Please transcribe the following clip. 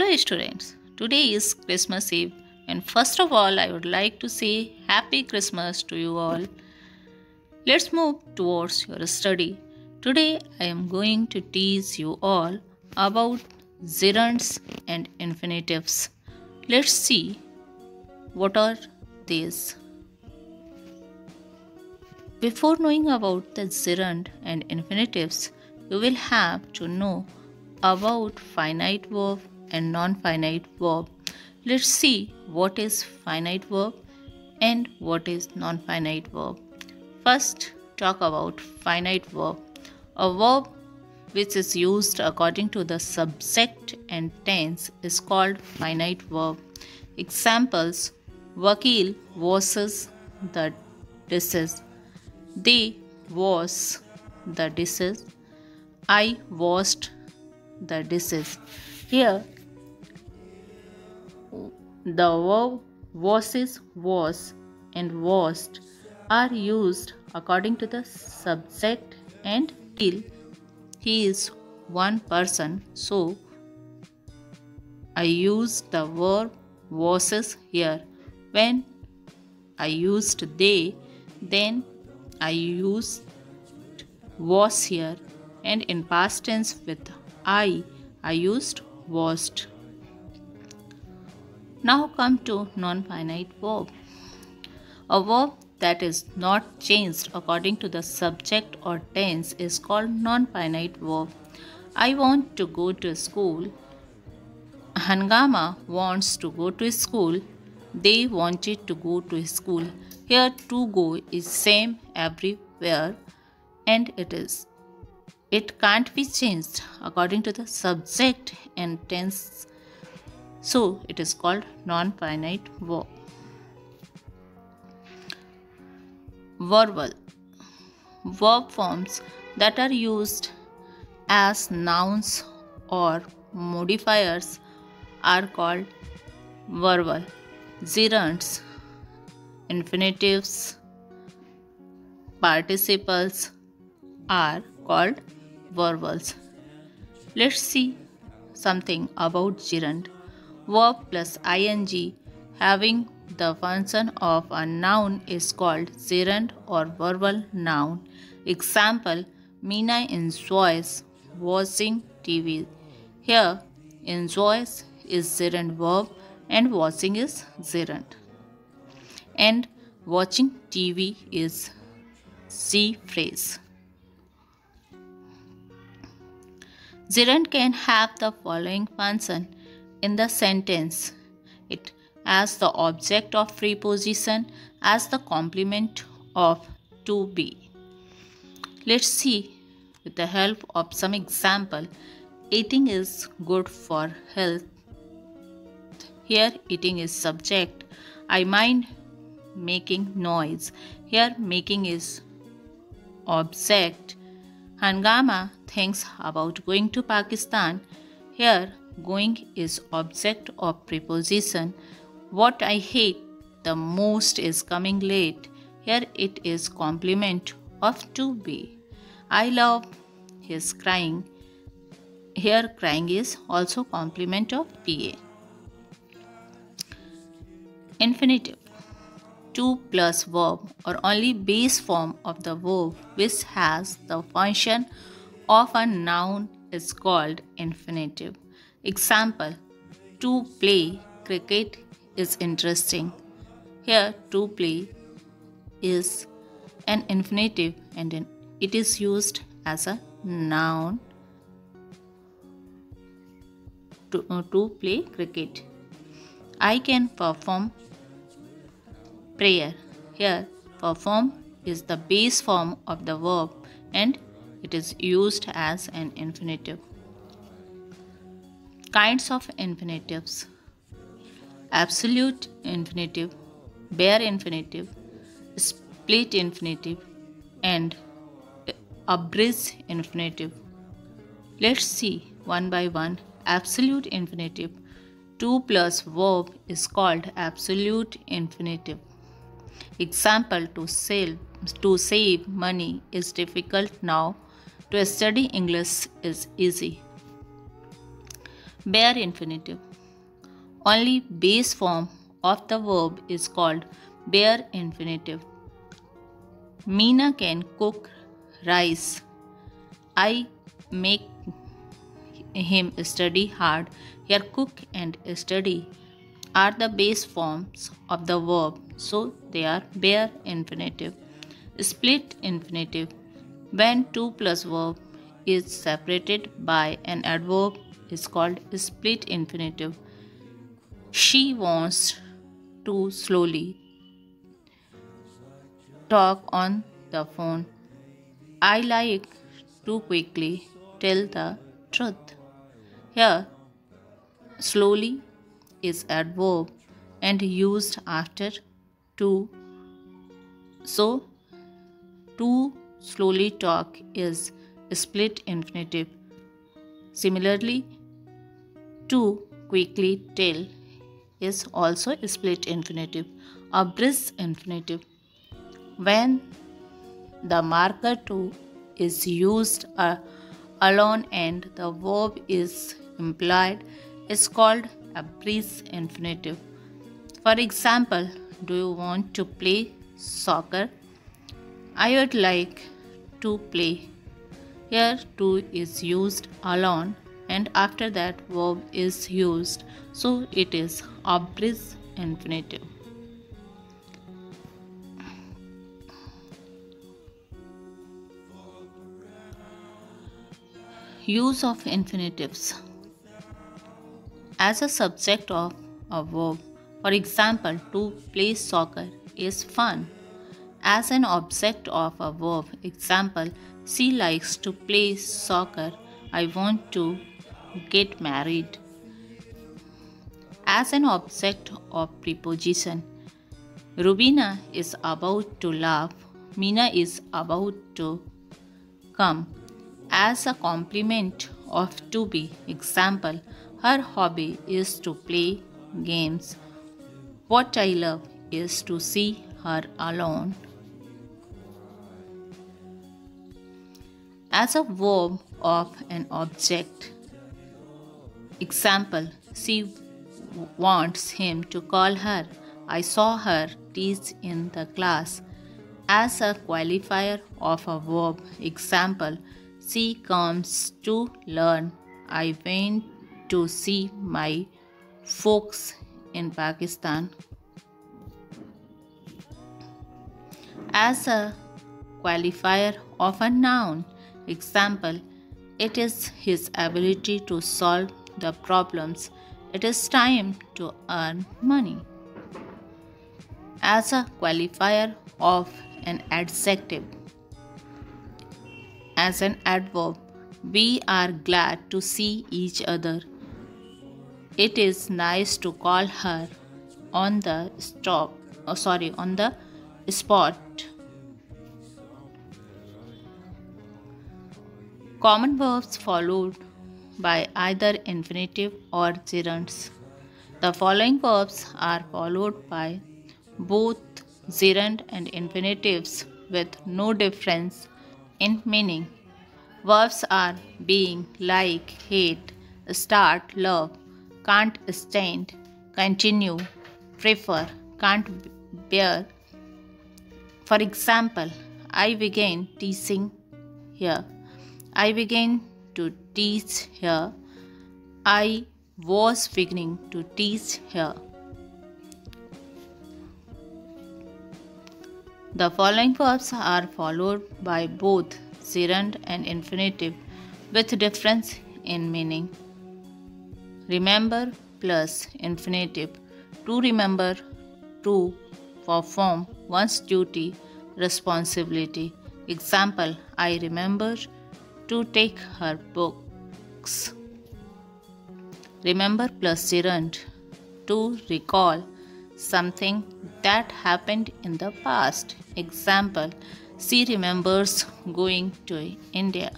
Hello students, today is Christmas Eve and first of all I would like to say Happy Christmas to you all. Let's move towards your study. Today I am going to teach you all about gerunds and infinitives. Let's see what are these. Before knowing about the gerund and infinitives, you will have to know about finite verb and non-finite verb. Let's see what is finite verb and what is non-finite verb. First, talk about finite verb. A verb which is used according to the subject and tense is called finite verb. Examples: Vakil washes the dishes. They wash the dishes. I washed the dishes. Here, the verb washes, was, and washed are used according to the subject and till. He is one person, so I use the verb washes here. When I used they, then I used was here, and in past tense with I used washed. Now come to non-finite verb. A verb that is not changed according to the subject or tense is called non-finite verb. I want to go to school. Hangama wants to go to school. They wanted to go to school. Here to go is same everywhere and it can't be changed according to the subject and tense. So it is called non-finite verb. Verbal verb forms that are used as nouns or modifiers are called verbal. Gerunds, infinitives, participles are called verbals. Let's see something about gerund. Verb plus ing having the function of a noun is called gerund or verbal noun. Example: Meena enjoys watching TV. Here, enjoys is gerund verb and watching is gerund. And watching TV is C phrase. Gerund can have the following function in the sentence. It as the object of preposition, as the complement of to be. Let's see with the help of some example. Eating is good for health. Here eating is subject. I mind making noise. Here making is object. Hangama thinks about going to Pakistan. Here going is object of preposition. What I hate the most is coming late. Here it is complement of to be. I love his crying. Here crying is also complement of PA. Infinitive. To plus verb or only base form of the verb which has the function of a noun is called infinitive. Example: to play cricket is interesting. Here to play is an infinitive and it is used as a noun to play cricket. I can perform prayer. Here perform is the base form of the verb and it is used as an infinitive. Kinds of infinitives: absolute infinitive, bare infinitive, split infinitive, and abridged infinitive. Let's see one by one. Absolute infinitive. To plus verb is called absolute infinitive. Example: to save money is difficult now. To study English is easy. Bare infinitive. Only base form of the verb is called bare infinitive. Meena can cook rice. I make him study hard. Here, cook and study are the base forms of the verb, so they are bare infinitive. Split infinitive. When 2 plus verb is separated by an adverb is called split infinitive. She wants to slowly talk on the phone. I like to quickly tell the truth. Here, slowly is adverb and used after to. So, to slowly talk is split infinitive. Similarly, to quickly tell is also split infinitive. A brisk infinitive. When the marker to is used alone and the verb is implied is called a brief infinitive. For example, do you want to play soccer? I would like to play. Here to is used alone and after that verb is used, so it is a brief infinitive. Use of infinitives as a subject of a verb. For example, to play soccer is fun. As an object of a verb, example, she likes to play soccer. I want to get married. As an object of preposition, Rubina is about to laugh. Meena is about to come. As a complement of to be, example, her hobby is to play games. What I love is to see her alone. As a verb of an object, example, she wants him to call her. I saw her teach in the class. As a qualifier of a verb, example, she comes to learn. I went to see my folks in Pakistan. As a qualifier of a noun, example, it is his ability to solve the problems. It is time to earn money. As a qualifier of an adjective, as an adverb, we are glad to see each other. It is nice to call her on the on the spot. Common verbs followed by either infinitive or gerunds. The following verbs are followed by both gerund and infinitives with no difference in meaning. Verbs are being, like, hate, start, love, can't stand, continue, prefer, can't bear. For example, I began teaching here. I began to teach here. I was beginning to teach here. The following verbs are followed by both gerund and infinitive with difference in meaning. Remember plus infinitive. To remember, to perform one's duty, responsibility. Example, I remember to take her books. Remember plus gerund. To recall something that happened in the past. Example, she remembers going to India.